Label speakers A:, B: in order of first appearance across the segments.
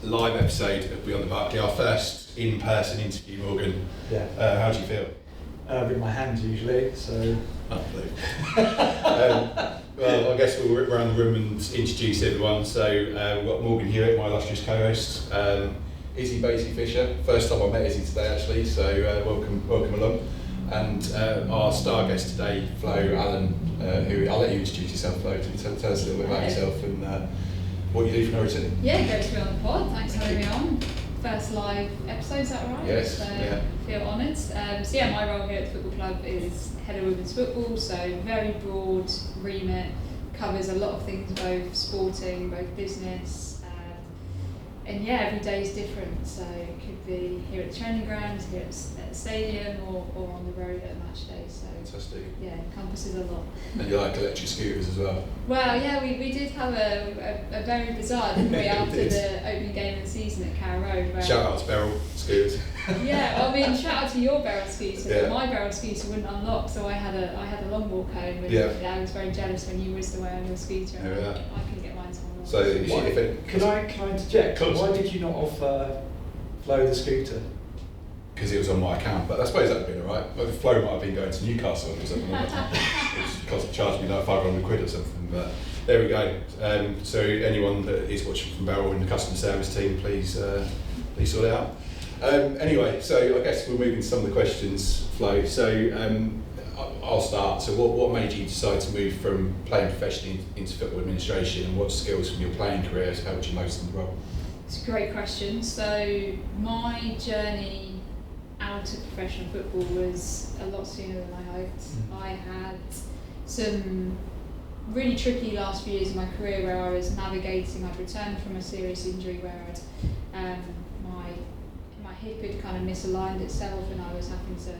A: live episode of Beyond the Barclay, our first in-person interview, Morgan.
B: Yeah.
A: How do you feel?
B: With my hands usually, so...
A: Unbelievable. Well, I guess we'll rip around the room and introduce everyone. So we've got Morgan Hewitt, my illustrious co-host. Izzi Fisher. First time I met Izzi today, actually, so welcome along. And our star guest today, Flo Allen, who I'll let you introduce yourself, Flo. Tell us a little bit about yourself and what you do for Norwich City.
C: Yeah, great to be on the pod. Thanks for having me on. First live episode, is that right?
A: Yes.
C: So
A: yeah.
C: Feel honoured. So yeah, my role here at the football club is head of women's football, so very broad remit, covers a lot of things, both sporting, both business. And yeah, every day is different, so it could be here at the training ground, here at the stadium, or on the road at a match day. So
A: fantastic.
C: yeah, it encompasses a lot.
A: And you like electric scooters as well?
C: Well, yeah, we did have a very bizarre, didn't we, after the opening game of the season at Carrow Road. Where
A: Shout out to Beryl Scooters.
C: Yeah, well, I mean, shout out to your barrel scooter.
A: Yeah.
C: My barrel scooter wouldn't unlock, so I had a long walk home, and
A: yeah.
C: I was very jealous when you whizzed away on your scooter. And
A: Yeah.
C: I couldn't get mine to unlock.
A: So
B: Can I interject? Why did you not offer Flo the scooter?
A: Because it was on my account, but I suppose that'd have been alright. Well, Flo might have been going to Newcastle or something like that. It charged me like £500 or something, but there we go. So anyone that is watching from Beryl in the customer service team, please sort it out. Anyway, so I guess we'll move into some of the questions, Flo. So I'll start. So what made you decide to move from playing professionally into football administration, and what skills from your playing career helped you most in the role?
C: It's a great question. So my journey out of professional football was a lot sooner than I hoped. I had some really tricky last few years of my career where I was navigating. I'd returned from a serious injury where my hip had kind of misaligned itself, and I was having to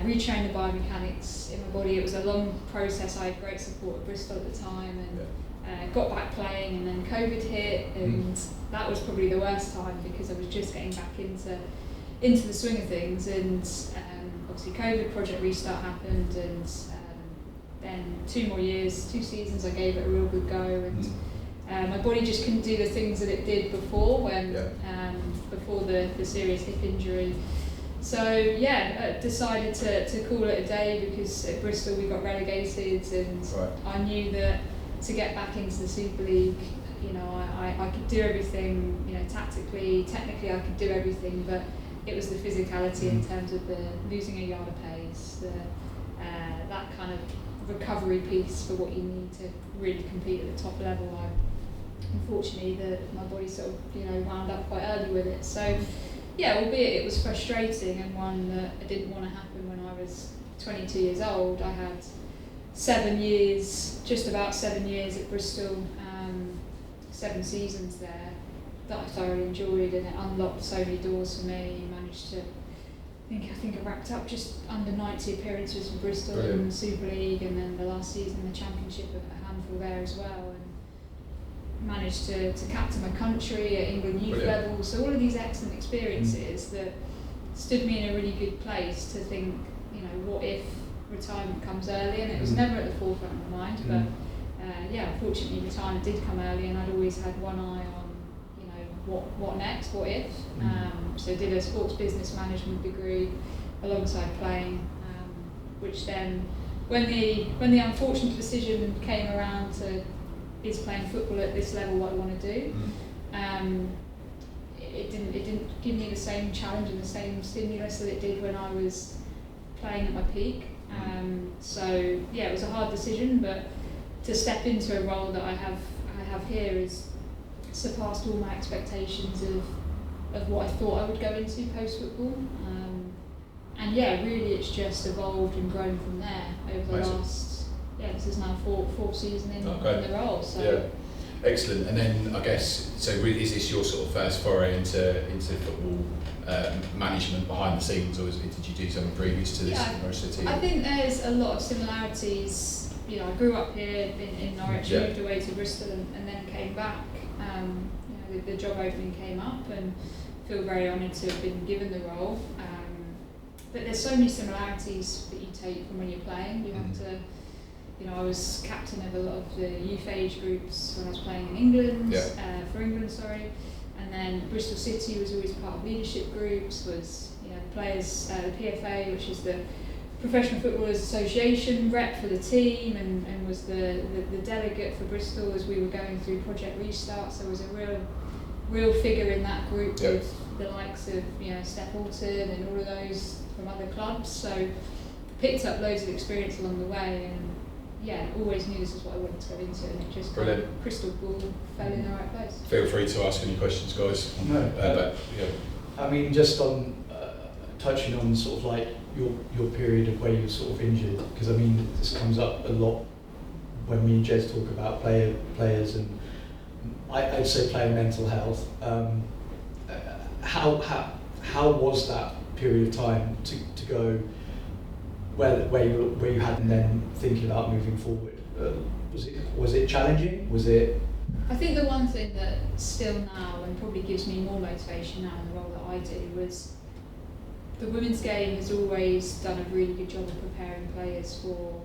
C: retrain the biomechanics in my body. It was a long process. I had great support at Bristol at the time, and got back playing, and then COVID hit, and that was probably the worst time because I was just getting back into the swing of things. And obviously COVID Project Restart happened, and then 2 seasons I gave it a real good go, and my body just couldn't do the things that it did before before the serious hip injury. So yeah, decided to call it a day because at Bristol we got relegated, and I knew that to get back into the Super League, you know, I could do everything, you know, tactically, technically I could do everything, but it was the physicality in terms of the losing a yard of pace, that kind of recovery piece for what you need to really compete at the top level. Unfortunately, my body sort of, you know, wound up quite early with it. So yeah, albeit it was frustrating and one that I didn't want to happen when I was 22 years old. I had 7 years, just about 7 years at Bristol, 7 seasons there that I thoroughly enjoyed, and it unlocked so many doors for me. Managed to, I think I racked up just under 90 appearances for Bristol in the Super League, and then the last season in the Championship, a handful there as well. And managed to captain my country at England youth level. So all of these excellent experiences that stood me in a really good place to think, you know, what if retirement comes early? And it was never at the forefront of my mind, but unfortunately retirement did come early, and I'd always had one eye on, you know, what next, what if. So did a sports business management degree alongside playing, which then when the unfortunate decision came around to, is playing football at this level what I want to do, it didn't give me the same challenge and the same stimulus that it did when I was playing at my peak. So yeah, it was a hard decision, but to step into a role that I have here has surpassed all my expectations of what I thought I would go into post football. And yeah, really it's just evolved and grown from there over the last. Yeah, this is now fourth season in the role. So.
A: Yeah, excellent. And then I guess, so is this your sort of first foray into football management behind the scenes, or did you do something previous to this in Norwich City?
C: I think there's a lot of similarities. You know, I grew up here in Norwich, moved away to Bristol, and then came back. You know, the job opening came up, and feel very honoured to have been given the role. But there's so many similarities that you take from when you're playing. You have to. You know, I was captain of a lot of the youth age groups when I was playing in England, for England, And then Bristol City was always part of leadership groups, was players, the PFA, which is the Professional Footballers Association rep for the team, and was the delegate for Bristol as we were going through Project Restart. So was a real figure in that group with the likes of Steph Alton and all of those from other clubs. So picked up loads of experience along the way, and always knew this is what I wanted to go into, and it just crystal ball fell in the right place.
A: Feel free to ask any questions, guys.
B: No, I mean, just on touching on sort of like your period of where you were sort of injured, because I mean this comes up a lot when me and Jez talk about players, and I'd say player mental health. How was that period of time to go where you had, and then thinking about moving forward? Was it challenging? Was it?
C: I think the one thing that still now, and probably gives me more motivation now in the role that I do, was the women's game has always done a really good job of preparing players for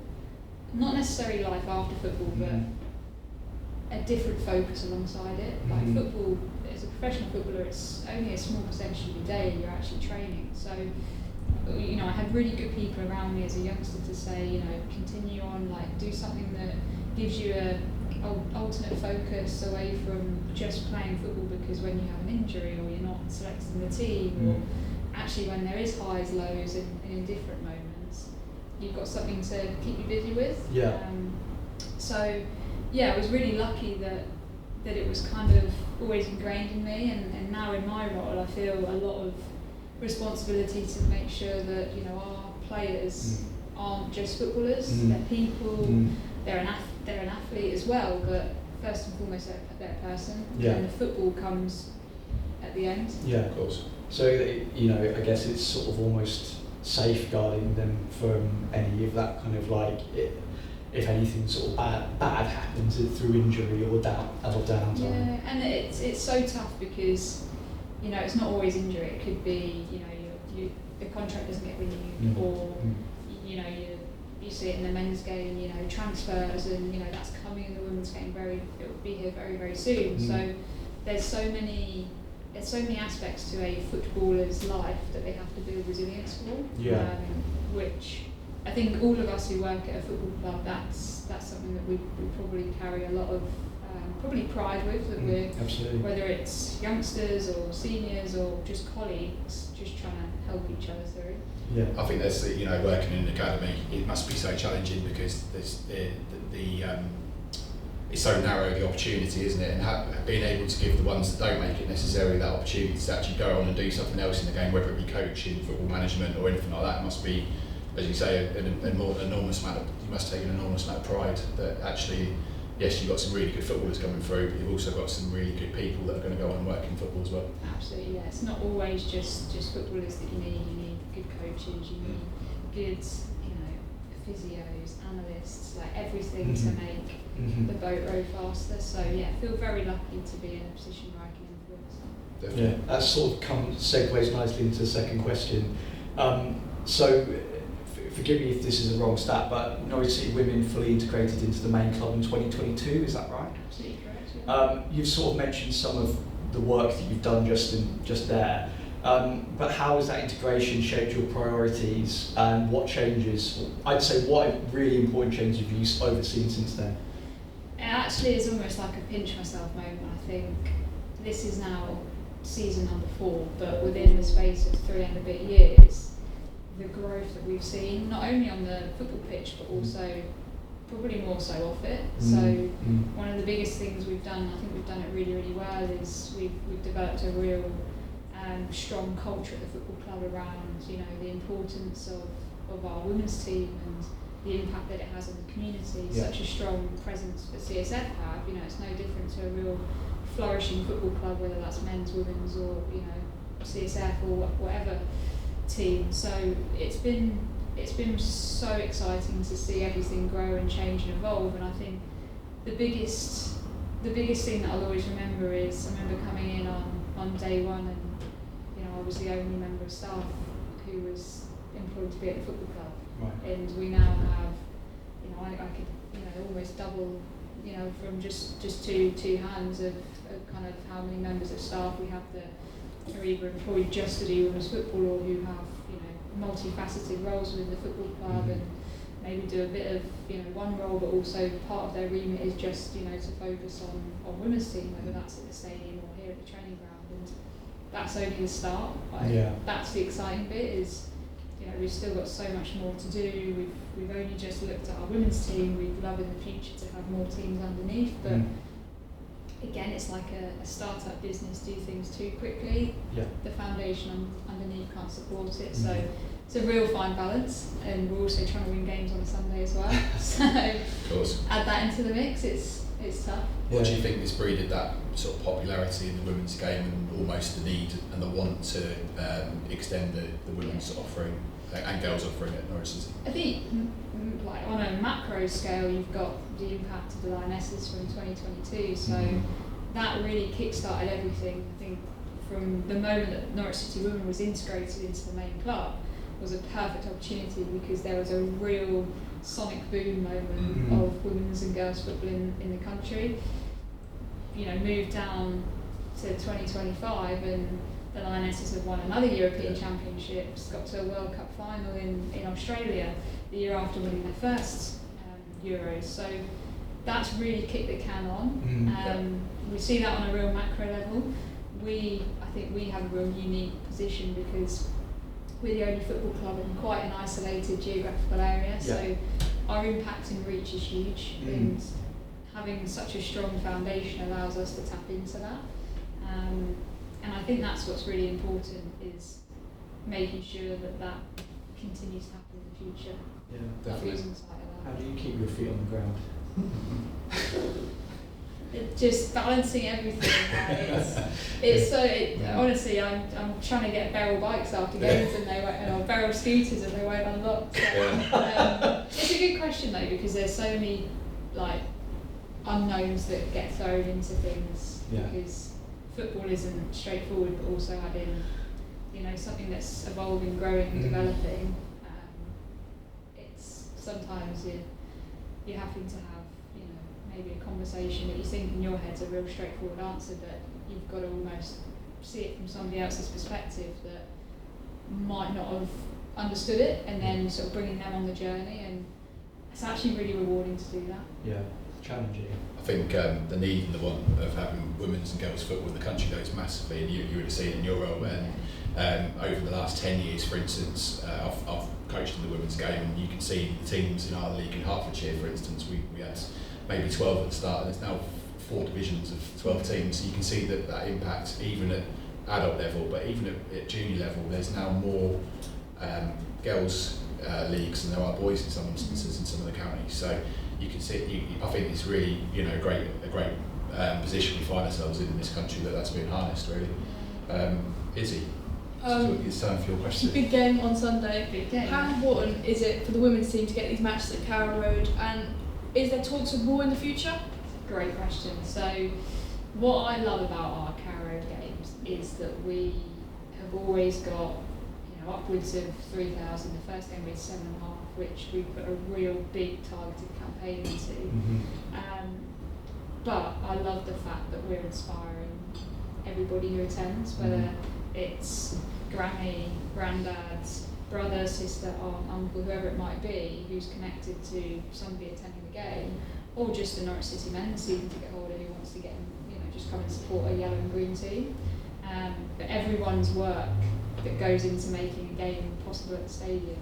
C: not necessarily life after football, but a different focus alongside it. Like football, as a professional footballer, it's only a small percentage of your day you're actually training. So, I had really good people around me as a youngster to say, continue on, like do something that gives you a alternate focus away from just playing football, because when you have an injury or you're not selected in the team, or actually when there is highs, lows, and in different moments, you've got something to keep you busy with. I was really lucky that it was kind of always ingrained in me, and now in my role I feel a lot of responsibility to make sure that our players aren't just footballers, they're people, they're an athlete as well, but first and foremost they're a person, and the football comes at the end.
B: Yeah, of course. So I guess it's sort of almost safeguarding them from any of that kind of like, if anything sort of bad happens through injury or downtime.
C: Yeah, and it's so tough because it's not always injury. It could be the contract doesn't get renewed, or you see it in the men's game. Transfers, and that's coming in the women's game. It will be here very, very soon. So there's so many aspects to a footballer's life that they have to build resilience for. Which I think all of us who work at a football club, that's something that we probably carry a lot of probably pride with, that we're,
B: absolutely.
C: Whether it's youngsters or seniors or just colleagues, just trying to help each other through.
A: Yeah, I think that's working in an academy, it must be so challenging because there's it's so narrow, the opportunity, isn't it? And being able to give the ones that don't make it necessarily that opportunity to actually go on and do something else in the game, whether it be coaching, football management, or anything like that, must be, as you say, you must take an enormous amount of pride that actually, yes, you've got some really good footballers coming through, but you've also got some really good people that are going to go on and work in football as well.
C: Absolutely, yeah. It's not always just footballers that you need. You need good coaches, you need good, physios, analysts, like everything to make the boat row faster. So yeah, I feel very lucky to be in a position where I can influence that.
A: Definitely.
B: Yeah, that sort of segues nicely into the second question. So, forgive me if this is a wrong stat, but Norwich City women fully integrated into the main club in 2022, is that right?
C: Absolutely correct, yeah.
B: You've sort of mentioned some of the work that you've done just there, but how has that integration shaped your priorities, and what changes, I'd say what really important changes have you overseen since then?
C: It actually is almost like a pinch myself moment. I think this is now season number 4, but within the space of 3 and a bit years, the growth that we've seen, not only on the football pitch, but also probably more so off it. So one of the biggest things we've done, I think we've done it really, really well, is we've developed a real strong culture at the football club around, the importance of our women's team and the impact that it has on the community.
B: Yeah.
C: Such a strong presence that CSF have, it's no different to a real flourishing football club, whether that's men's, women's, or CSF or whatever team. So it's been so exciting to see everything grow and change and evolve. And I think the biggest thing that I'll always remember is I remember coming in on day one, and I was the only member of staff who was employed to be at the football club.
B: Right.
C: And we now have, I could almost double, from just two hands of kind of how many members of staff we have that are either employed just to do women's football or who have, you know, multifaceted roles within the football club and maybe do a bit of, you know, one role, but also part of their remit is just, you know, to focus on women's team, whether that's at the stadium or here at the training ground. And that's only the start. That's the exciting bit is, you know, we've still got so much more to do. We've only just looked at our women's team. We'd love in the future to have more teams underneath, but again, it's like a start-up business. Do things too quickly. The foundation underneath can't support it. So it's a real fine balance, and we're also trying to win games on a Sunday as well. So
A: of course.
C: Add that into the mix. It's tough.
A: What do you think has breeded that sort of popularity in the women's game and almost the need and the want to extend the women's offering and girls offering at Norwich City?
C: I think, like on a macro scale, you've got the impact of the Lionesses from 2022. So that really kick-started everything. I think from the moment that Norwich City Women was integrated into the main club was a perfect opportunity because there was a real sonic boom moment of women's and girls football in the country. You know, moved down to 2025 and the Lionesses have won another European Championships, got to a World Cup final in Australia the year after winning their first Euros. So that's really kicked the can on. We see that on a real macro level. I think we have a real unique position because we're the only football club in quite an isolated geographical area, so our impact and reach is huge, and having such a strong foundation allows us to tap into that. And I think that's what's really important is making sure that continues to happen in the future.
B: Yeah, definitely. How do you keep your feet on the ground?
C: Just balancing everything. Honestly, I'm trying to get barrel bikes after games and they won't, or barrel scooters and they won't unlock. So, it's a good question though because there's so many like unknowns that get thrown into things because football isn't straightforward, but also adding, you know, something that's evolving, growing, and developing. It's sometimes you're having to have, you know, maybe a conversation that you think in your head's a real straightforward answer, but you've got to almost see it from somebody else's perspective that might not have understood it, and then sort of bringing them on the journey, and it's actually really rewarding to do that.
B: Yeah, challenging.
A: I think the need and the want of having women's and girls football in the country goes massively, and you would have seen it in your role. And over the last 10 years, for instance, I've coached in the women's game, and you can see the teams in our league in Hertfordshire, for instance, we had maybe 12 at the start, and there's now 4 divisions of 12 teams. So you can see that impact even at adult level, but even at junior level, there's now more girls leagues than there are boys in some instances in some of the counties. So you can see, I think it's really, you know, a great position we find ourselves in this country that's been harnessed really. Izzi, it's time for your question.
D: Big game on Sunday.
C: Big game.
D: How important is it for the women's team to get these matches at Carrow Road, and is there talks of more in the future?
C: Great question. So what I love about our Carrow Road games is that we have always got, you know, upwards of 3,000. The first game we had 7,500, which we put a real big targeted campaign into. But I love the fact that we're inspiring everybody who attends, whether it's granny, granddad, brother, sister, aunt, uncle, whoever it might be, who's connected to somebody attending the game, or just the Norwich City men's season ticket holder who wants to get, you know, just come and support a yellow and green team. But everyone's work that goes into making a game possible at the stadium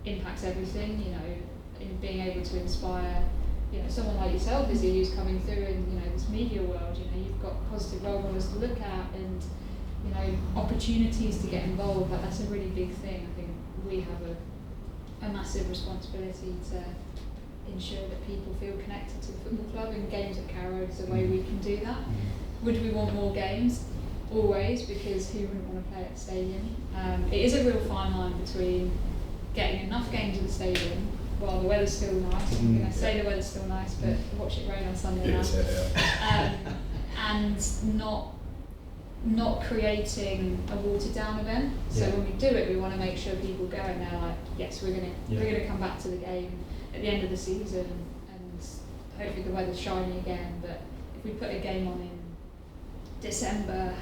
C: impacts everything, you know, in being able to inspire, you know, someone like yourself, Izzi, who's coming through in, you know, this media world. You know, you've got positive role models to look at, and, you know, opportunities to get involved. That's a really big thing. I think we have a massive responsibility to ensure that people feel connected to the football club, and games at Carrow is a way we can do that. Would we want more games? Always, because who wouldn't want to play at the stadium? It is a real fine line between getting enough games at the stadium while the weather's still nice. I'm going to say the weather's still nice, but watch it rain on Sunday night. And not creating a watered down event. So when we do it, we want to make sure people go and they're like, yes, we're going to come back to the game at the end of the season, and hopefully the weather's shiny again. But if we put a game on in December,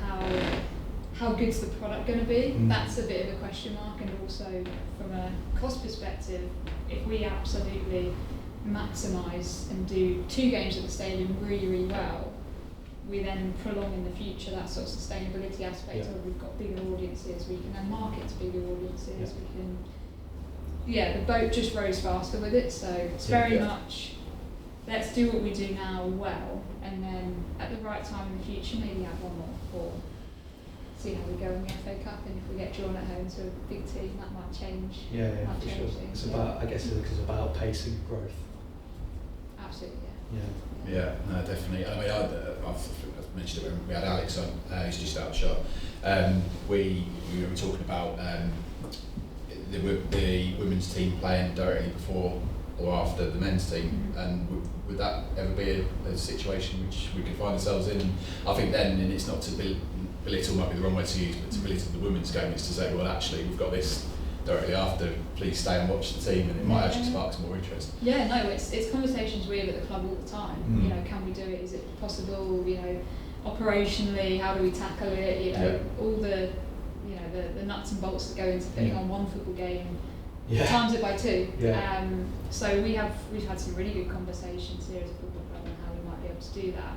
C: how good's the product going to be? That's a bit of a question mark. And also from a cost perspective, if we absolutely maximise and do 2 games at the stadium really, really well, we then prolong in the future that sort of sustainability aspect where we've got bigger audiences, we can then market to bigger audiences, we can, the boat just rows faster with it, so it's very much, let's do what we do now well, and then at the right time in the future maybe have one more, or see how we go in the FA Cup, and if we get drawn at home to a big team, that might change.
B: For sure.
C: Things.
B: It's about, I guess it's about pacing growth.
C: Absolutely,
A: Yeah, no, definitely. I mean, I've mentioned it when we had Alex on, he's just out of shot. We were talking about the women's team playing directly before or after the men's team, and would that ever be a situation which we could find ourselves in? And I think then, and it's not to belittle, might be the wrong way to use, but to belittle the women's game is to say, well, actually, we've got this directly after, please stay and watch the team, and it might actually spark some more interest.
C: Yeah, no, it's conversations we have at the club all the time. You know, can we do it? Is it possible? You know, operationally, how do we tackle it? You know, all the, you know, the nuts and bolts that go into putting on one football game. Times it by 2. So we've had some really good conversations here as a football club on how we might be able to do that.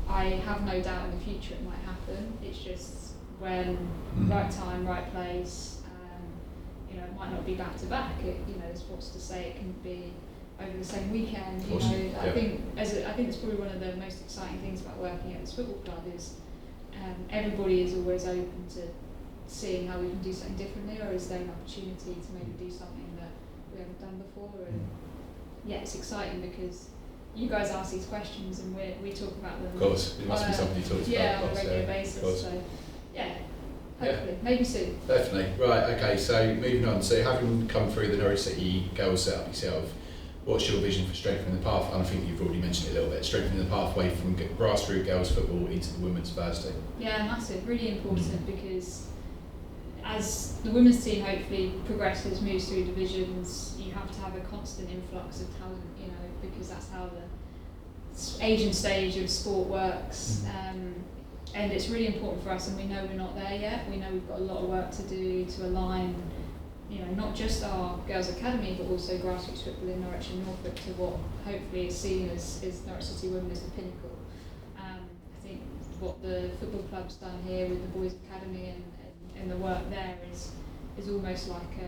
C: I have no doubt in the future it might happen. It's just when right time, right place. You know, it might not be back to back. You know, there's what's to say it can be over the same weekend. You know, I think it's probably one of the most exciting things about working at this football club is everybody is always open to seeing how we can do something differently, or is there an opportunity to maybe do something that we haven't done before? And it's exciting because you guys ask these questions and we talk about them.
A: Of course, it must be something you talk about.
C: On a regular basis. So, hopefully, maybe soon.
A: Definitely. Right, okay, so moving on. So having come through the Norwich City girls setup yourself, what's your vision for strengthening the path? And I think you've already mentioned it a little bit, strengthening the pathway from grassroots girls football into the women's first team. Yeah,
C: massive, really important because as the women's team hopefully progresses, moves through divisions, you have to have a constant influx of talent, you know, because that's how the age and stage of sport works. And it's really important for us, and we know we're not there yet. We know we've got a lot of work to do to align, you know, not just our girls' academy, but also grassroots football in Norwich and Norfolk to what hopefully is seen as Norwich City Women as the pinnacle. I think what the football club's done here with the boys' academy and the work there is almost like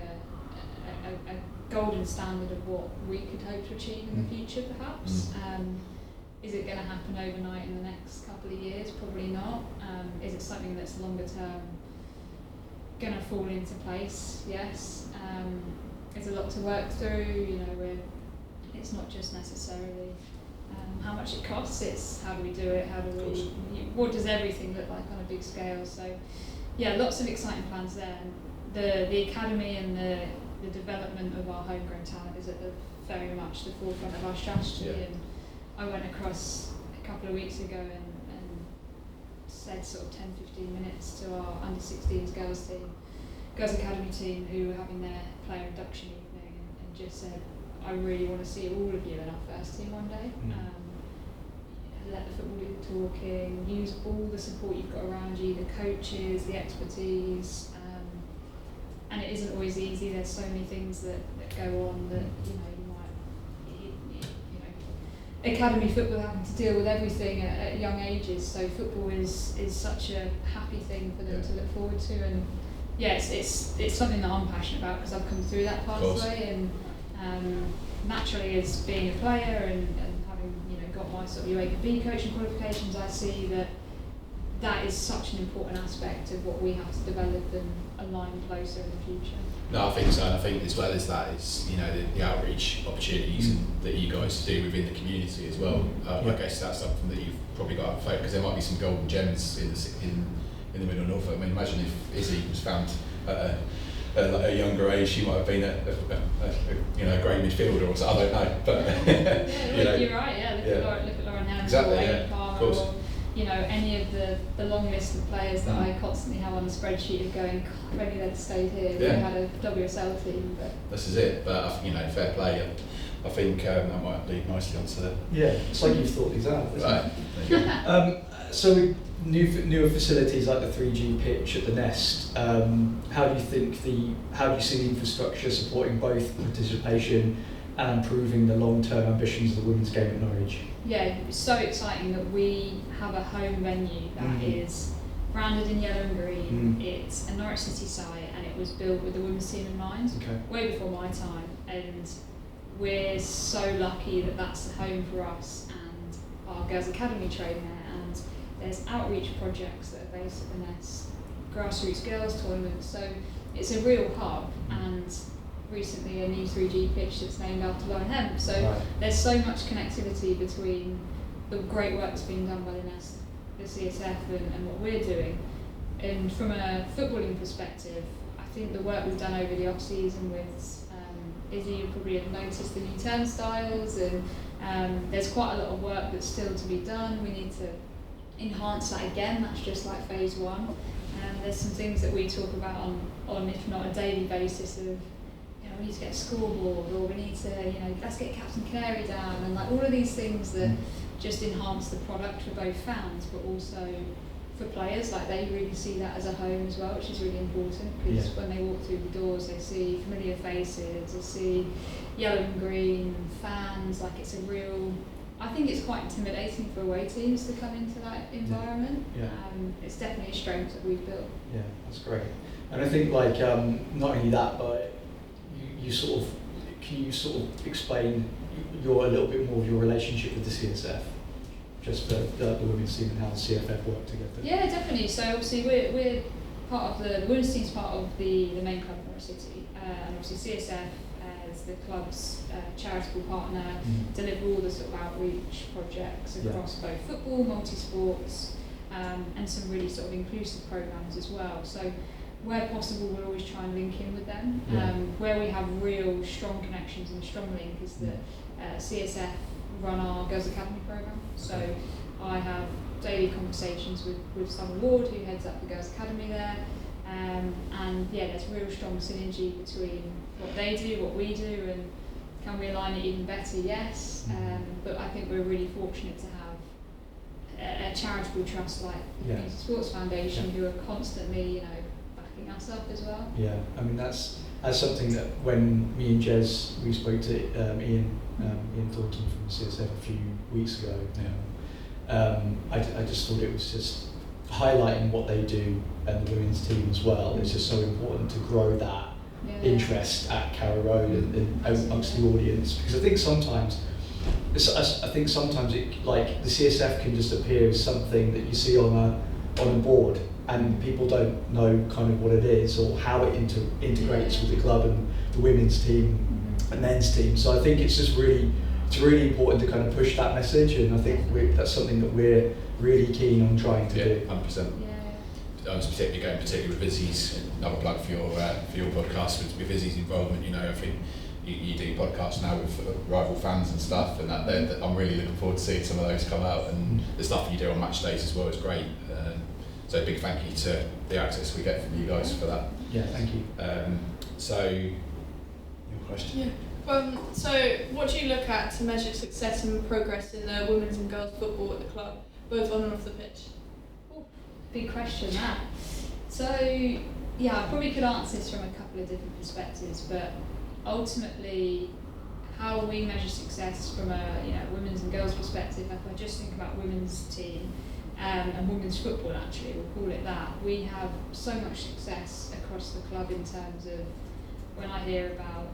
C: a golden standard of what we could hope to achieve in the future, perhaps. Is it going to happen overnight in the next couple of years? Probably not. Is it something that's longer term going to fall into place? Yes. There's a lot to work through. You know, it's not just necessarily how much it costs. It's how do we do it? How do we? What does everything look like on a big scale? So, lots of exciting plans there. The academy and the development of our homegrown talent is at the very much the forefront of our strategy. And I went across a couple of weeks ago and said sort of 10-15 minutes to our under-16s girls academy team who were having their player induction evening and just said, I really want to see all of you in our first team one day. Let the football do the talking, use all the support you've got around you, the coaches, the expertise, and it isn't always easy. There's so many things that go on that you know academy football having to deal with everything at young ages. So football is such a happy thing for them to look forward to, and it's something that I'm passionate about because I've come through that pathway, and naturally as being a player and having got my sort of UAB coaching qualifications, I see that is such an important aspect of what we have to develop and align closer in the future.
A: No, I think so, and I think as well as that is the outreach opportunities that you guys do within the community as well. I guess that's something that you've probably got to focus, because there might be some golden gems in the middle of Norfolk. I mean, imagine if Izzi was found at a younger age, she might have been a great midfielder or something. I don't know, but
C: you're right. Look at Lauren Hemsworth,
A: exactly,
C: Palmer, or any of the long list of players that I constantly have on the spreadsheet of going, God, if only they'd stayed here. We had a WSL team, but
A: this is it. But fair play. I think that might lead nicely onto the.
B: Yeah, it's like you've thought these out.
A: Right.
B: So with newer facilities like the 3G pitch at the Nest, how do you see the infrastructure supporting both participation and improving the long-term ambitions of the women's game at Norwich?
C: Yeah, it's so exciting that we have a home venue that is branded in yellow and green. It's a Norwich City site, and it was built with the women's team in mind, way before my time. And we're so lucky that that's the home for us, and our girls' academy train there. And there's outreach projects that are based at the Nest, grassroots girls tournaments. So it's a real hub, and recently a new 3G pitch that's named after Lauren Hemp. So there's so much connectivity between the great work that's being done by the Nest, the CSF, and what we're doing. And from a footballing perspective, I think the work we've done over the off-season with Izzi, you probably have noticed the new turnstiles, and there's quite a lot of work that's still to be done. We need to enhance that again. That's just like phase one. There's some things that we talk about on if not a daily basis of, we need to get a scoreboard, or we need to, let's get Captain Canary down, and like all of these things that just enhance the product for both fans, but also for players. Like they really see that as a home as well, which is really important, because when they walk through the doors, they see familiar faces, they see yellow and green fans. Like it's a real. I think it's quite intimidating for away teams to come into that environment. It's definitely a strength that we've built.
B: Yeah, that's great. And I think like not only that, but can you sort of explain a little bit more of your relationship with the CSF, just for the women's team and how the CFF work together?
C: Yeah, definitely. So obviously we're part of the women's team's part of the main club, Norwich City, and obviously CSF as the club's charitable partner, deliver all the sort of outreach projects across both football, multi-sports, and some really sort of inclusive programs as well. So where possible, we'll always try and link in with them. Where we have real strong connections and a strong link is that CSF run our Girls Academy programme. So I have daily conversations with Summer Ward, who heads up the Girls Academy there. And there's real strong synergy between what they do, what we do, and can we align it even better? Yes. But I think we're really fortunate to have a charitable trust like the Community Sports Foundation, who are constantly, backing us up as well. Yeah, I mean that's something that when me and Jez, we spoke to Ian Thornton from the CSF a few weeks ago. I just thought it was just highlighting what they do and the women's team as well. It's just so important to grow that interest at Carrow Road and amongst the audience, because I think sometimes it, like the CSF can just appear as something that you see on a board, and people don't know kind of what it is or how it integrates with the club and the women's team and men's team. So I think it's really important to kind of push that message, and I think that's something that we're really keen on trying to do.
A: 100%. I was particularly with Izzi's, another plug for your podcast, with Izzi's involvement. I think you do podcasts now with rival fans and stuff, and that I'm really looking forward to seeing some of those come out, and the stuff you do on match days as well is great. So big thank you to the access we get from you guys for that.
B: Yeah, thank you.
A: So, your question?
D: Yeah. So what do you look at to measure success and progress in women's and girls football at the club, both on and off the pitch?
C: Big question, that. So, I probably could answer this from a couple of different perspectives, but ultimately, how we measure success from a women's and girls perspective, if I just think about women's team and women's football, actually, we'll call it that, we have so much success across the club in terms of when I hear about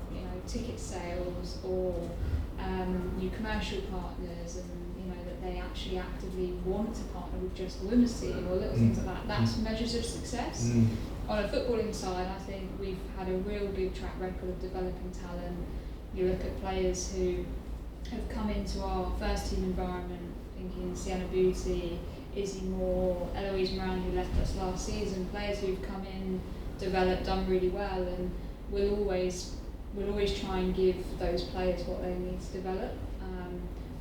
C: ticket sales or new commercial partners, and that they actually actively want to partner with just the women's team or little things like that. That's measures of success. On a footballing side, I think we've had a real big track record of developing talent. You look at players who have come into our first team environment, thinking Sienna Booty, Izzi Moore, Eloise Moran, who left us last season, players who've come in, developed, done really well, and we'll always try and give those players what they need to develop.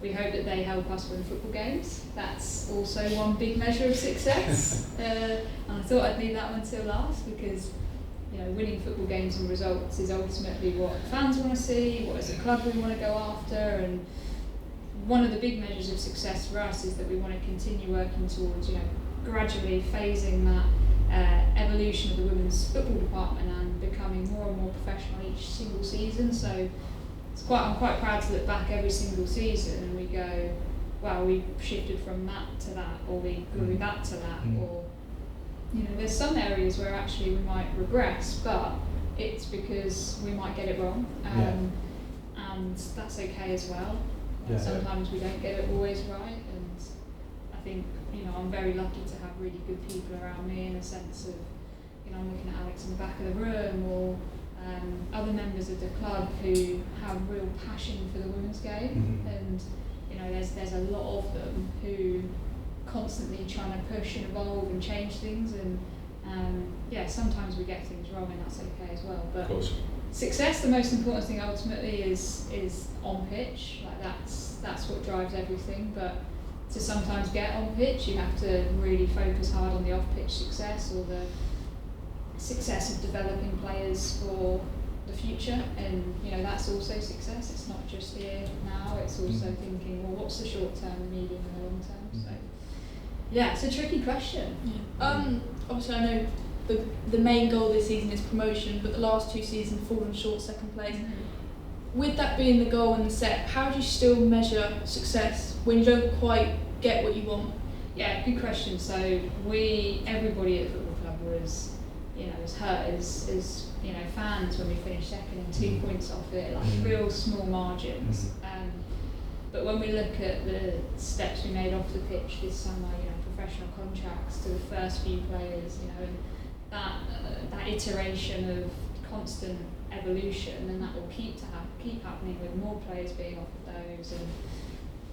C: We hope that they help us win football games. That's also one big measure of success. And I thought I'd leave that one till last, because winning football games and results is ultimately what fans want to see, what as a club we want to go after, and one of the big measures of success for us is that we want to continue working towards, gradually phasing that evolution of the women's football department and becoming more and more professional each single season. So I'm quite proud to look back every single season and we go, well, we shifted from that to that, or we grew that to that, or there's some areas where actually we might regress, but it's because we might get it wrong, and that's okay as well. Sometimes we don't get it always right, and I think I'm very lucky to have really good people around me in a sense of I'm looking at Alex in the back of the room, or other members of the club who have real passion for the women's game, and there's a lot of them who constantly trying to push and evolve and change things, and sometimes we get things wrong, and that's okay as well. But
A: of course.
C: Success, the most important thing ultimately is on pitch. Like that's what drives everything. But to sometimes get on pitch, you have to really focus hard on the off-pitch success, or the success of developing players for the future, and that's also success. It's not just here now, it's also thinking, well, what's the short term, the medium and the long term. So it's a tricky question.
D: Obviously I know the main goal this season is promotion, but the last 2 seasons fallen short second place. With that being the goal and the set, how do you still measure success when you don't quite get what you want?
C: Yeah, good question. So everybody at the football club was hurt as fans when we finished second and 2 points off it, like real small margins. But when we look at the steps we made off the pitch this summer, professional contracts to the first few players, and that iteration of constant evolution, and that will keep happening with more players being offered those. And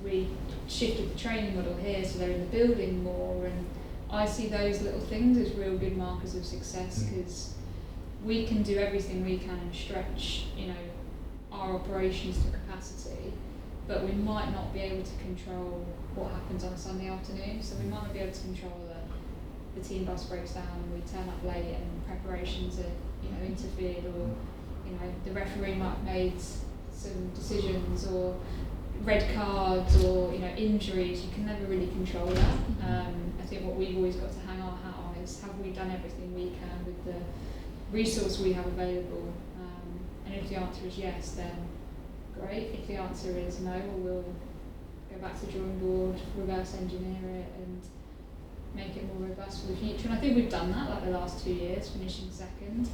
C: we shifted the training model here, so they're in the building more, and I see those little things as real good markers of success, because we can do everything we can and stretch, our operations to capacity, but we might not be able to control what happens on a Sunday afternoon. So we might not be able to control that the team bus breaks down and we turn up late and preparations are, interfered, or, the referee might have made some decisions, or red cards, or injuries. You can never really control that. I think what we've always got to hang our hat on is, have we done everything we can with the resource we have available? And if the answer is yes, then great. If the answer is no, we'll go back to the drawing board, reverse engineer it, and make it more robust for the future. And I think we've done that, like the last 2 years, finishing second.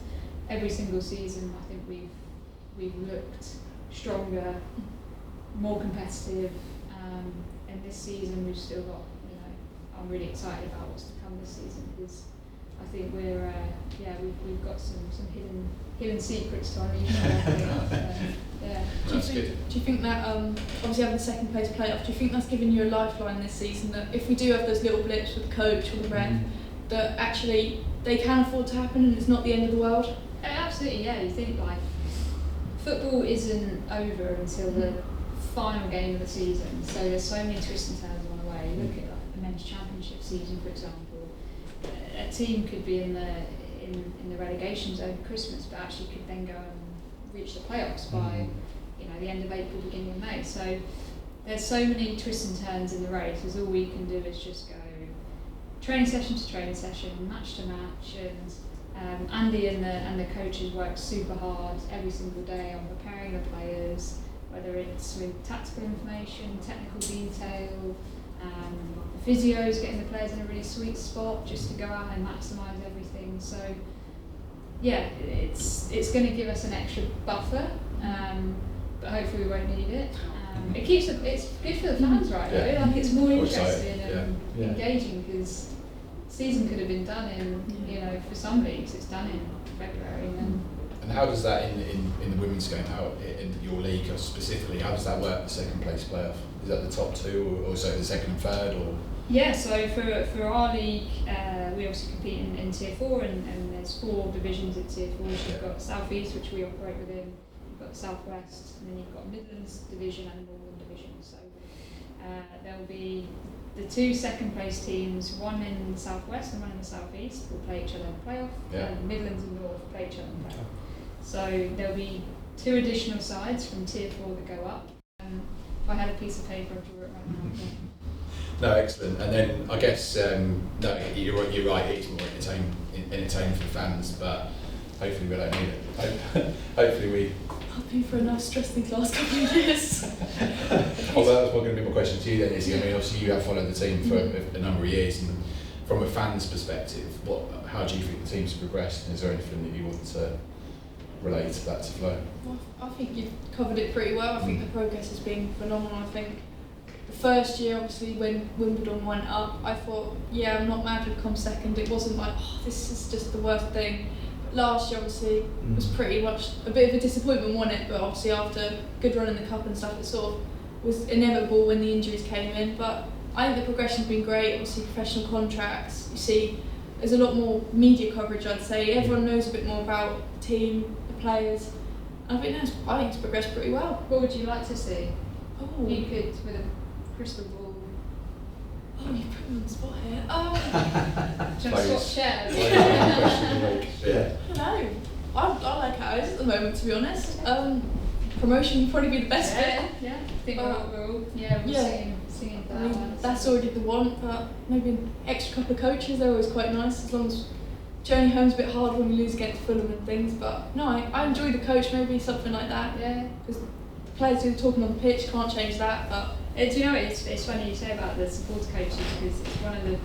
C: Every single season, I think we've looked stronger, more competitive, and this season we've still got, I'm really excited about what's to come this season, because I think we've got some hidden secrets to unleash.
D: Do you think that, obviously having the second place playoff, do you think that's given you a lifeline this season, that if we do have those little blips with the coach or the ref, that actually they can afford to happen and it's not the end of the world?
C: Absolutely, yeah. You think football isn't over until the final game of the season, so there's so many twists and turns along the way. You look at the men's championship season, for example. A team could be in the relegation zone for Christmas, but actually could then go and reach the playoffs by the end of April, beginning of May. So there's so many twists and turns in the race. All we can do is just go training session to training session, match to match, and Andy and the coaches work super hard every single day on preparing the players, whether it's with tactical information, technical detail, the physios, getting the players in a really sweet spot just to go out and maximise everything. So yeah, it's going to give us an extra buffer, but hopefully we won't need it. It's good for the fans, right? Though? Like, it's more interesting and engaging, because season could have been done in for some leagues it's done in February.
A: And how does that in the women's game, how in your league specifically, how does that work, the second place playoff? Is that the top two, or so the second and third, or?
C: Yeah, so for our league, we obviously compete in Tier 4, and there's 4 divisions at Tier 4. So you've got South East, which we operate within, you've got South West, and then you've got Midlands division and Northern division. So there'll be the 2 second place teams, one in the South West and one in the South East, will play each other in the playoff, and Midlands and North play each other in the playoff. So there'll be 2 additional sides from Tier 4 that go up. I had a piece of paper, I'd draw it right now.
A: No, excellent. And then I guess no, you're right. It's more entertaining for the fans, but hopefully we don't need it. Hopefully we.
D: I've been through enough stress these last couple of years.
A: Although that was going to be my question to you then, Izzi. I mean, obviously you have followed the team for a number of years, and from a fan's perspective, how do you think the team's progressed? And is there anything that you want to relate to that to Flo?
D: Well, I think you've covered it pretty well. I think the progress has been phenomenal. I think the first year, obviously, when Wimbledon went up, I thought, yeah, I'm not mad to come second. It wasn't like, oh, this is just the worst thing. But last year, obviously, was pretty much a bit of a disappointment, wasn't it? But obviously, after a good run in the cup and stuff, it sort of was inevitable when the injuries came in. But I think the progression's been great. Obviously, professional contracts. You see, there's a lot more media coverage, I'd say. Everyone knows a bit more about the team, the players. And I think it's progressed pretty well.
C: What would you like to see?
D: Oh,
C: You could, with a crystal ball.
D: oh, you put me on the spot here.
C: Do you want to swap chairs?
A: Yeah.
D: I don't know. I like how it is at the moment, to be honest. Promotion would probably be the best bit.
C: Yeah. I think we're all
D: yeah.
C: singing for
D: I
C: that
D: mean,
C: one.
D: that's already the one, but maybe an extra couple of coaches, they're always quite nice, as long as journey home's a bit hard when we lose against Fulham and things, but no, I enjoy the coach, maybe something like that.
C: Yeah.
D: Because the players do the talking on the pitch, can't change that, but...
C: Do you know what, it's funny you say about the supporter coaches, because it's one of the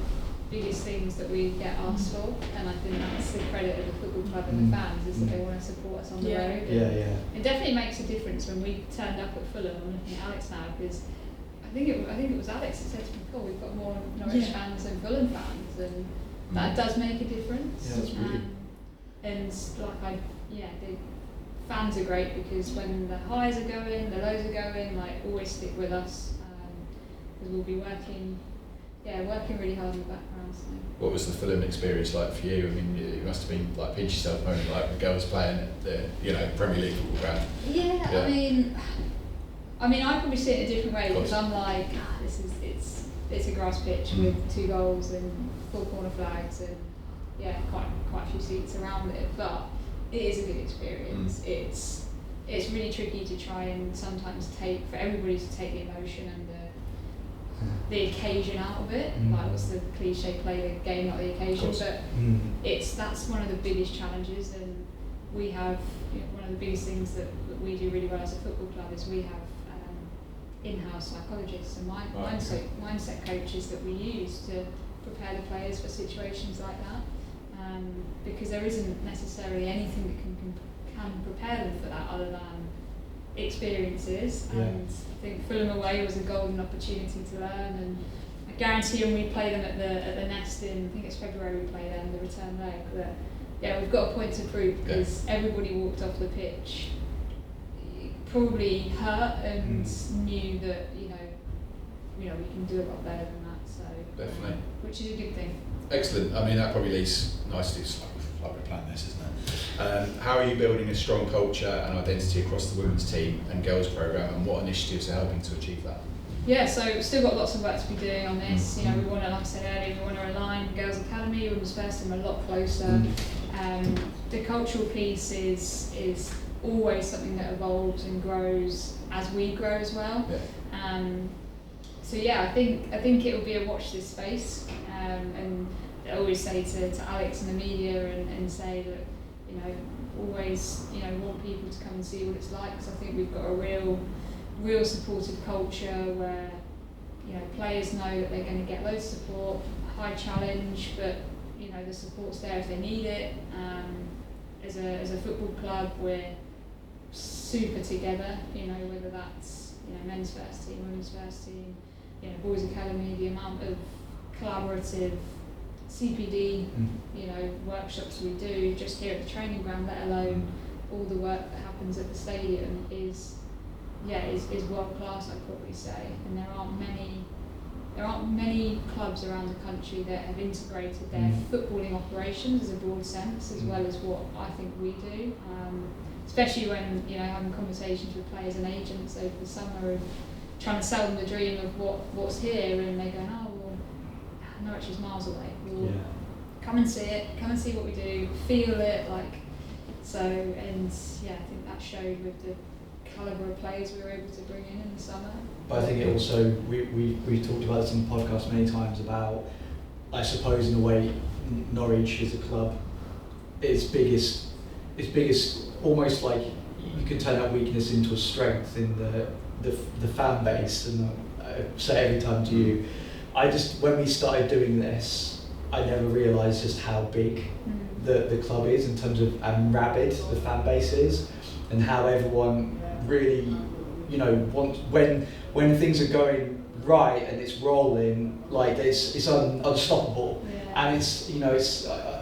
C: biggest things that we get asked for, and I think that's the credit of the football club and the fans, is that they want to support us on the road.
B: Yeah.
C: It definitely makes a difference when we turned up at Fulham. I'm looking at Alex now, because I think it was Alex that said to me, "Oh, we've got more Norwich fans than Fulham fans," and that does make a difference.
B: Yeah, that's brilliant.
C: And the fans are great, because when the highs are going, the lows are going, like, always stick with us, because we'll be working really hard in the background. So.
A: What was the Fulham experience like for you? I mean, it must have been like pinch yourself moment, like the girls playing at the Premier League football ground.
C: Yeah. I mean, I probably see it a different way, because I'm like, it's a grass pitch with 2 goals and 4 corner flags and quite a few seats around it, but it is a good experience. It's really tricky to try and sometimes for everybody to take the emotion and the occasion out of it. Like, what's the cliche, play the game, not the occasion, but that's one of the biggest challenges, and we have one of the biggest things that we do really well as a football club is we have in-house psychologists and mindset coaches that we use to prepare the players for situations like that, because there isn't necessarily anything that can prepare them for that other than experiences. And I think Fulham away was a golden opportunity to learn, and I guarantee when we play them at the Nest in, I think it's February we play them, the return leg, that we've got a point to prove, because everybody walked off the pitch probably hurt and knew that we can do a lot better than that. So
A: Definitely.
C: Which is a good thing.
A: Excellent. I mean, that probably leads nicely. It's like we planned this, isn't it? How are you building a strong culture and identity across the women's team and girls program, and what initiatives are helping to achieve that?
C: Yeah, so we've still got lots of work to be doing on this. We want to, like I said earlier, we want to align Girls Academy, Women's First Team a lot closer. The cultural piece is always something that evolves and grows as we grow as well. So I think it will be a watch this space, and I always say to Alex and the media and say that always want people to come and see what it's like, because I think we've got a real supportive culture where players know that they're going to get loads of support, high challenge, but the support's there if they need it. As a football club, we're super together, whether that's men's first team, women's first team, boys academy, the amount of collaborative CPD workshops we do just here at the training ground, let alone all the work that happens at the stadium is world class, I'd probably say. And there aren't many clubs around the country that have integrated their footballing operations as a broad sense, as well as what I think we do. Especially when having conversations with players and agents over the summer of trying to sell them the dream of what's here, and they're going, oh well, Norwich is miles away. Well, come and see it, come and see what we do, feel it, I think that showed with the calibre of players we were able to bring in the summer.
B: But I think it also, we've talked about this on the podcast many times about, I suppose in a way, Norwich is a club, its biggest, almost like you can turn that weakness into a strength in the fan base. And I say every time to you, when we started doing this, I never realised just how big the club is in terms of, and rabid the fan base is, and how everyone really, you know, wants, when things are going right and it's rolling, like it's unstoppable.
C: Yeah.
B: And it's, you know,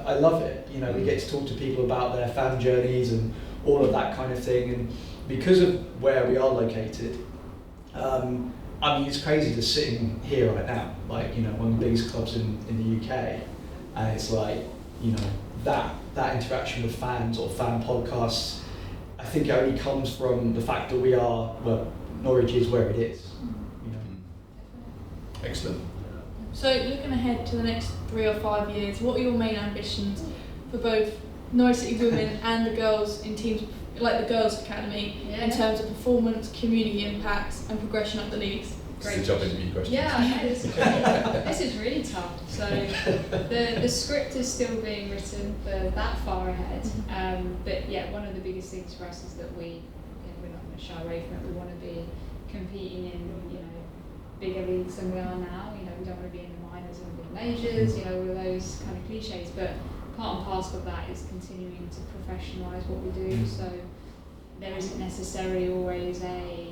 B: I love it. You know, we get to talk to people about their fan journeys and all of that kind of thing. And because of where we are located, I mean, it's crazy just sitting here right now, like, you know, one of the biggest clubs in the UK, and it's like, you know, that interaction with fans or fan podcasts, I think it only comes from the fact that Norwich is where it is. You know.
A: Excellent.
D: So looking ahead to the next 3 or 5 years, what are your main ambitions for both Norwich City women and the girls in teams, like the Girls Academy, in terms of performance, community impact and progression up the leagues?
A: This is a job interview question.
C: Yeah, I know, this is really tough. So the script is still being written for that far ahead. But yeah, one of the biggest things for us is that we're not going to shy away from it. We want to be competing in, you know, bigger leagues than we are now. You know, we don't want to be in the minors and the majors, you know, all of those kind of cliches. But part and parcel of that is continuing to professionalise what we do. So there isn't necessarily always a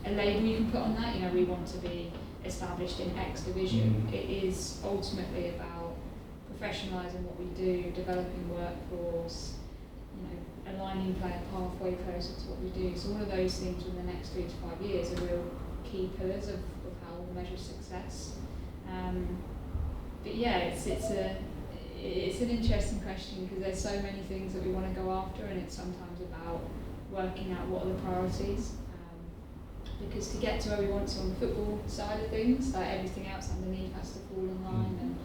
C: label you can put on that. You know, we want to be established in X division. It is ultimately about professionalising what we do, developing workforce, you know, aligning player pathway closer to what we do. So all of those things in the next 3 to 5 years are real key pillars of how we'll measure success. But yeah, it's an interesting question because there's so many things that we want to go after, and it's sometimes about working out what are the priorities. Because to get to where we want to on the football side of things, like everything else underneath has to fall in line. And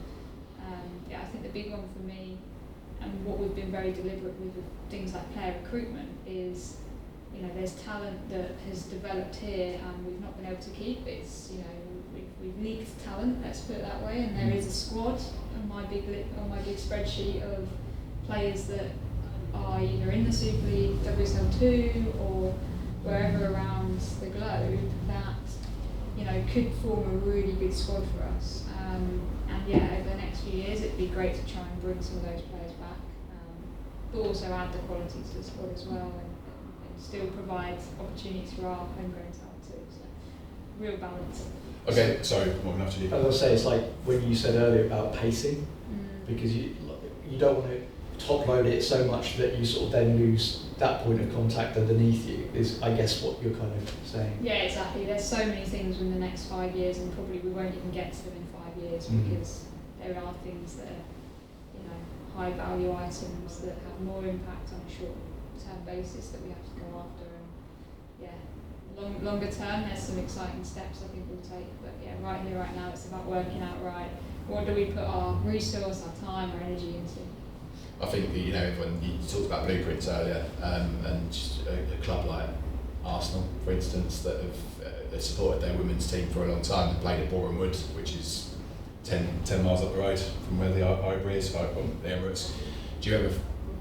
C: yeah, I think the big one for me, and what we've been very deliberate with things like player recruitment, is, you know, there's talent that has developed here and we've not been able to keep. It's, you know, we've leaked talent, let's put it that way, and there is a squad on my big spreadsheet of players that are either in the Super League, WSL2, or wherever around the globe that, you know, could form a really good squad for us. And yeah, over the next few years it'd be great to try and bring some of those players back, but also add the quality to the squad as well, and still provide opportunities for our homegrown talent too. So real balance.
A: Okay, sorry, Morgan, after you.
B: I was going to say, it's like when you said earlier about pacing, because you don't want to top load it so much that you sort of then lose that point of contact underneath you, is I guess what you're kind of saying.
C: Yeah, exactly. There's so many things in the next 5 years, and probably we won't even get to them in 5 years because there are things that are, you know, high value items that have more impact on a short term basis that we have to go after. And yeah, longer term there's some exciting steps I think we'll take, but yeah, right here, right now it's about working out what do we put our resource, our time, our energy into.
A: I think, you know, when you talked about blueprints earlier, and just a club like Arsenal, for instance, that have supported their women's team for a long time, they played at Boreham Wood, which is 10 miles up the road from where the Ivory is, the Emirates. Do you ever,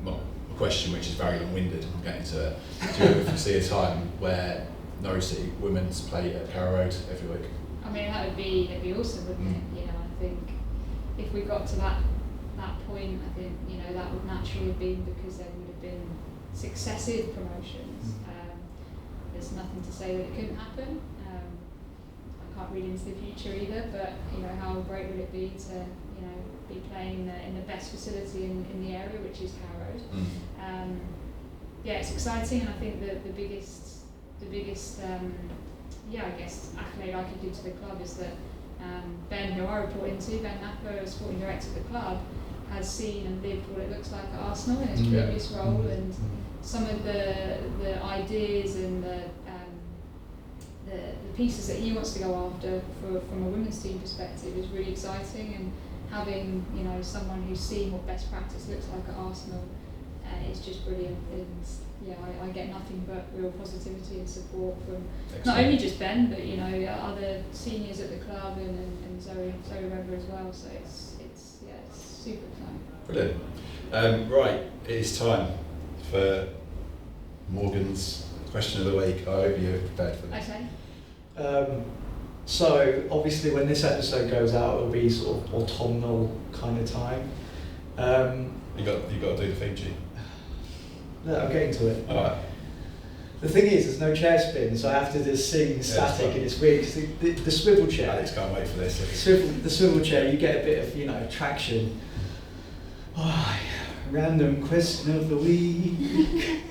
A: well, a question which is very long-winded, I'm getting to it, do you ever see a time where Norwich City women's play at Carrow Road every week?
C: I mean, that'd be awesome, wouldn't it? You know, I think if we got to that point, I think, you know, that would naturally have been because there would have been successive promotions. There's nothing to say that it couldn't happen. I can't read into the future either, but you know, how great would it be to, you know, be playing in the best facility in the area, which is Carrow Road. Yeah, it's exciting, and I think the biggest I guess accolade I could give to the club is that Ben, who I report into, Ben Napper, sporting director of the club, has seen and lived what it looks like at Arsenal in his previous role, and some of the ideas and the pieces that he wants to go after from a women's team perspective is really exciting. And having, you know, someone who's seen what best practice looks like at Arsenal it's just brilliant, and yeah, I get nothing but real positivity and support from
A: Excellent.
C: not only just Ben, but you know, other seniors at the club and Zoe Weber as well. So it's super exciting.
A: Brilliant. Right, it is time for Morgan's question of the week. I hope you're prepared for this.
C: Okay.
B: So obviously when this episode goes out, it'll be sort of autumnal kind of time.
A: You got to do the theme tune.
B: No, I'm getting to it.
A: All right.
B: The thing is, there's no chair spin, so I have to just sing static, and it's weird because the swivel chair.
A: Alex can't wait for this.
B: The swivel chair, you get a bit of traction. Oh, random question of the week.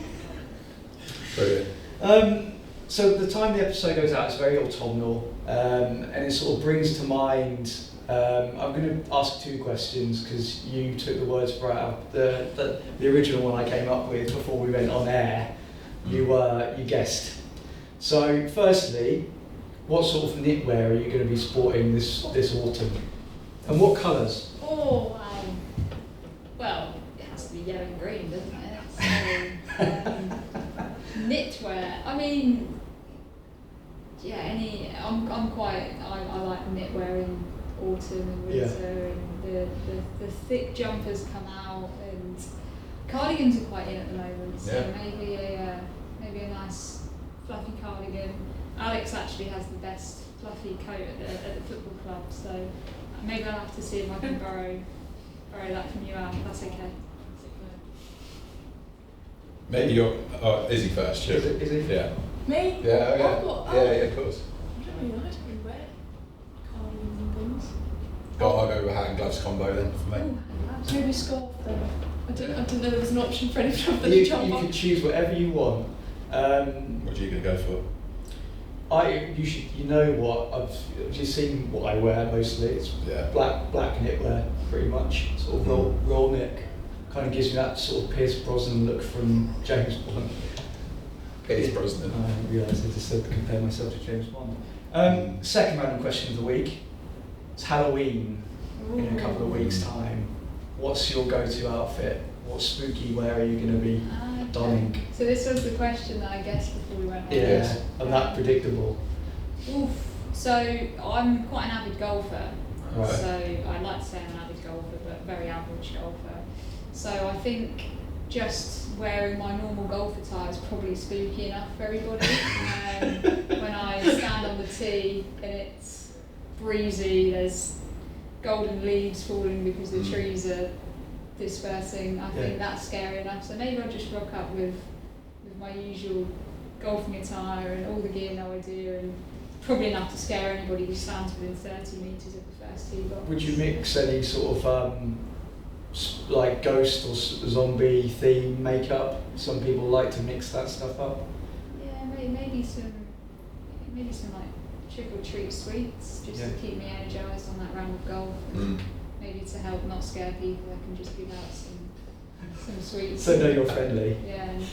A: Brilliant.
B: So the time the episode goes out is very autumnal, and it sort of brings to mind. I'm going to ask 2 questions because you took the words right out. The original one I came up with before we went on air. You guessed. So firstly, what sort of knitwear are you going to be sporting this autumn, and what colours?
C: Oh, well, it has to be yellow and green, doesn't it? So, knitwear. I mean, yeah, I like knitwear in autumn and winter, and the thick jumpers come out, and cardigans are quite in at the moment. So maybe a nice fluffy cardigan. Alex actually has the best fluffy coat at the football club, so maybe I'll have to see if I can borrow that from you, Al. That's okay.
A: Maybe you're Izzi first. Sure.
B: Is it?
A: Yeah.
D: Me?
A: Yeah.
D: Yeah,
A: Of course.
D: I don't really wear cardigans and things.
A: I'll go with hat and gloves combo then for me.
D: Maybe a scarf then. I didn't know there was an option for anything other than
B: You
D: a jumper.
B: can choose whatever you want.
A: What are you going to go for?
B: You know what, I've just seen what I wear mostly. It's black knitwear, pretty much. Sort of roll neck. Kind of gives me that sort of Pierce Brosnan look from James Bond.
A: Pierce Brosnan.
B: I realised I just said to compare myself to James Bond. Second random question of the week. It's Halloween in a couple of weeks' time. What's your go-to outfit? What spooky wear are you going to be donning?
C: So this was the question that I guessed before we went on.
B: Yeah, and that predictable.
C: Oof. So I'm quite an avid golfer.
B: Right.
C: So I like to say I'm an avid golfer, but very average golfer. So I think just wearing my normal golf attire is probably spooky enough for everybody. When I stand on the tee and it's breezy, there's golden leaves falling because the trees are dispersing, I think that's scary enough. So maybe I'll just rock up with my usual golfing attire and all the gear no idea, and probably enough to scare anybody who stands within 30 metres of the first tee box.
B: Would you mix any sort of like ghost or zombie theme makeup? Some people like to mix that stuff up.
C: Yeah, maybe some like trick or treat sweets just to keep me energised on that round of golf. And maybe to help not scare people, I can just give out some sweets.
B: So know you're friendly.
C: Yeah. And,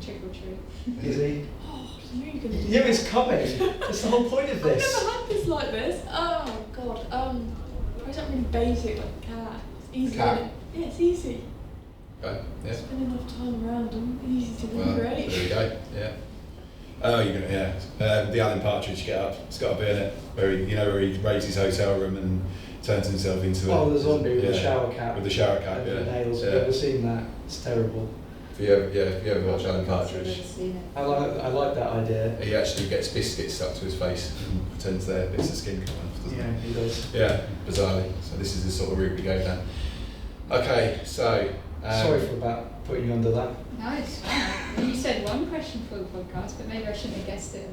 C: trick or treat.
B: Izzi?
D: Oh, I'm really gonna do
B: Yeah,
D: that.
B: it's coming. That's the whole point of this.
D: I've never had this like this. Oh god. Why is that really basic like cat? It's easy.
A: Cat?
D: Isn't it? Yeah, it's easy.
A: Okay. Yeah.
D: Spend enough time around them. Easy to be great.
A: There we go. Yeah. Oh, you're gonna the Alan Partridge get up. It's got to be in it. Where he raised his hotel room and turns himself into
B: the zombie with the shower cap.
A: With the shower cap,
B: and the nails. Have you ever seen that? It's terrible.
A: If you ever watch Alan Partridge,
B: I like that idea.
A: he actually gets biscuits stuck to his face and pretends they're bits of skin coming off, doesn't
B: He does.
A: Yeah, bizarrely. So this is the sort of route we go down. Okay, so
B: sorry for about putting you under that.
C: No, it's fine. You said one question for the podcast, but maybe I shouldn't have guessed it.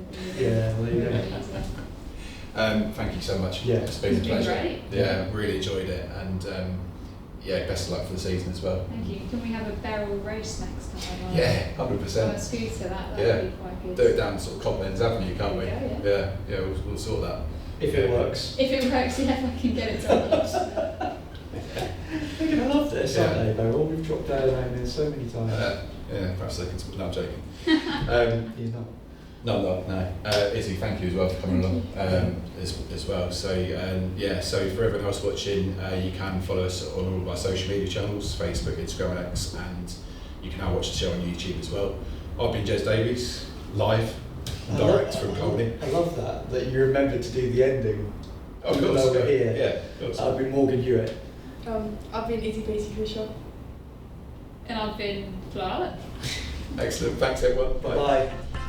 B: Well, you go.
A: Thank you so much.
B: Yeah.
A: It's been a pleasure.
C: Great.
A: Yeah, really enjoyed it, and best of luck for the season as well.
C: Thank you. Can we have a barrel race next time?
A: Yeah,
C: On a
A: 100%.
C: scooter, that would be quite good.
A: Do it down sort of Cobblends Avenue, can't we?
C: Yeah.
A: We'll sort that.
B: If it works.
C: If it works, if I can get it done.
B: They're going to love this, aren't they, Beryl? We've dropped their name in so many times.
A: Perhaps they can. No, I'm joking.
B: He's not.
A: No. Izzi, thank you as well for coming along as well. So so for everyone else watching, you can follow us on all of our social media channels: Facebook, Instagram, and X, and you can now watch the show on YouTube as well. I've been Jez Davies, live, direct from Colney.
B: I love that you remembered to do the ending.
A: Of course,
B: over here.
A: Yeah, of course.
B: I've been Morgan Hewitt.
D: I've been Izzi Fisher.
C: And I've been Flo Allen.
A: Excellent, thanks everyone. Bye.
B: Bye.